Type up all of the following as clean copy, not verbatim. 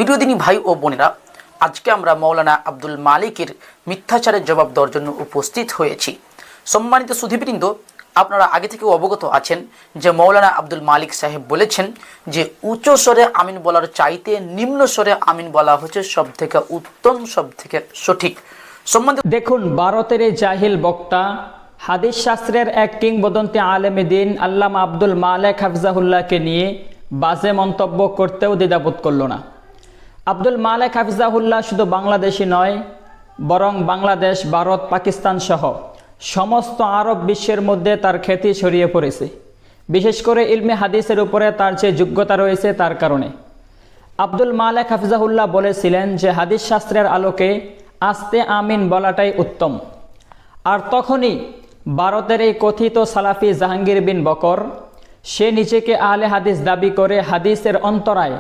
প্রিয় দিনী ভাই ও বোনেরা, আজকে আমরা মৌলানা আব্দুল মালিকের মিথ্যাচারের জবাব দেওয়ার জন্য উপস্থিত হয়েছি। সম্মানিত সুধীবৃন্দ, আপনারা আগে থেকে অবগত আছেন যে মৌলানা আব্দুল মালিক সাহেব বলেছেন যে উচ্চ স্বরে আমিন বলার চাইতে নিম্ন স্বরে আমিন বলা হচ্ছে সব থেকে উত্তম, সব থেকে সঠিক। সম্মানিত দেখুন, ভারতের এই জাহিল বক্তা হাদিস শাস্ত্রের এক কিংবদন্তি আলেমে দিন আল্লামা আব্দুল মালিক হাফিজাহুল্লাহকে নিয়ে বাজে মন্তব্য করতেও দ্বিধাবোধ করল না। আব্দুল মালিক হাফিজাহুল্লাহ শুধু বাংলাদেশি নয়, বরং বাংলাদেশ, ভারত, পাকিস্তান সহ সমস্ত আরব বিশ্বের মধ্যে তার খ্যাতি ছড়িয়ে পড়েছে, বিশেষ করে ইলমে হাদিসের উপরে তার যে যোগ্যতা রয়েছে তার কারণে। আব্দুল মালিক হাফিজাহুল্লাহ বলেছিলেন যে হাদিস শাস্ত্রের আলোকে আস্তে আমিন বলাটাই উত্তম। আর তখনই ভারতের এই কথিত সালাফি জাহাঙ্গীর বিন বকর, সে নিজেকে আহলে হাদিস দাবি করে হাদিসের অন্তরায়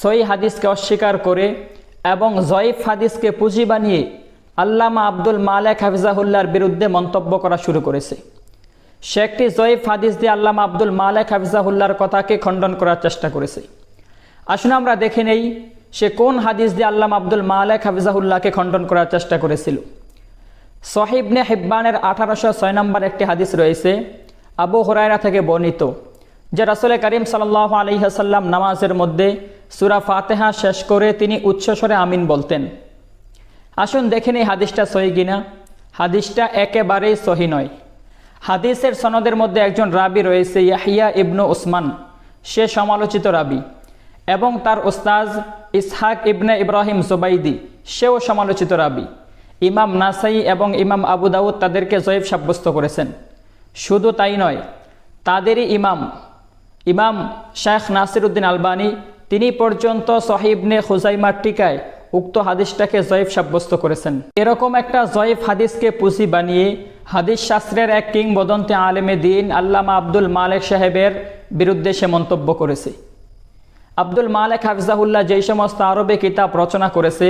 সহিহ হাদিসকে অস্বীকার করে এবং জয়ীফ হাদিসকে পুঁজি বানিয়ে আল্লামা আব্দুল মালিক হাফিজাহুল্লাহর বিরুদ্ধে মন্তব্য করা শুরু করেছে। সে একটি জয়ীফ হাদিস দিয়ে আল্লামা আব্দুল মালিক হাফিজাহুল্লাহর কথাকে খণ্ডন করার চেষ্টা করেছে। আসুন আমরা দেখে নেই সে কোন হাদিস দিয়ে আল্লামা আব্দুল মালিক হাফিজাহুল্লাহকে খণ্ডন করার চেষ্টা করেছিল। সহিহ ইবনে হিব্বানের 1806 নম্বর একটি হাদিস রয়েছে আবু হুরায়রা থেকে বর্ণিত, যে রাসূল করিম সাল্লাল্লাহু আলাইহি ওয়াসাল্লাম নামাজের মধ্যে সূরা ফাতিহা শেষ করে তিনি উচ্চস্বরে আমিন বলতেন। আসুন দেখে নেই হাদিসটা সহি কিনা। হাদিসটা একেবারেই সহি নয়। হাদিসের সনদের মধ্যে একজন রাবি রয়েছে, ইয়াহিয়া ইবনু উসমান, সে সমালোচিত রাবি, এবং তার উস্তাজ ইসহাক ইবনে ইব্রাহিম জুবাইদি, সেও সমালোচিত রাবি। ইমাম নাসাই এবং ইমাম আবু দাউদ তাদেরকে জয়ীফ সাব্যস্ত করেছেন। শুধু তাই নয়, তাদেরই ইমাম শাইখ নাসিরউদ্দিন আলবানী, তিনি পর্যন্ত সহিহ ইবনে খুজাইমার টিকায় উক্ত হাদিসটাকে জয়ীফ সাব্যস্ত করেছেন। এরকম একটা জয়ীফ হাদিসকে পুঁজি বানিয়ে হাদিস শাস্ত্রের এক কিংবদন্তি আলেমে দিন আল্লামা আব্দুল মালিক সাহেবের বিরুদ্ধে সে মন্তব্য করেছে। আব্দুল মালিক হাফিজাহুল্লাহ যেই সমস্ত আরবি কিতাব রচনা করেছে,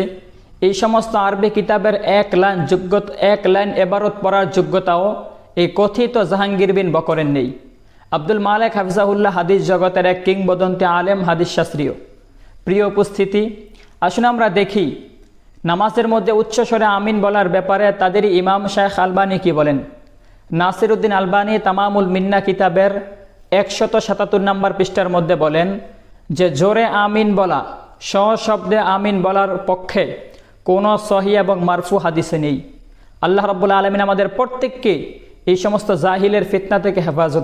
এই সমস্ত আরবি কিতাবের এক লাইন এবারত পড়ার যোগ্যতাও এই কথিত জাহাঙ্গীর বিন বকরের নেই। আব্দুল মালিক হাফিজাহুল্লাহ হাদিস জগতের এক কিংবদন্তি আলেম, হাদিস শাস্ত্রীয়। প্রিয় উপস্থিতি, আসুন আমরা দেখি নামাজের মধ্যে উচ্চস্বরে আমিন বলার ব্যাপারে তাদেরই ইমাম শাইখ আলবানী কি বলেন। নাসিরউদ্দিন আলবানী তামামুল মিন্না কিতাবের 177 নম্বর পৃষ্ঠার মধ্যে বলেন যে জোরে আমিন বলা, সশব্দে আমিন বলার পক্ষে কোনো সহি এবং মারফু হাদিসে নেই। আল্লাহ রাব্বুল আলামিন আমাদের প্রত্যেককে এই সমস্ত জাহিলের ফিতনা থেকে হেফাজত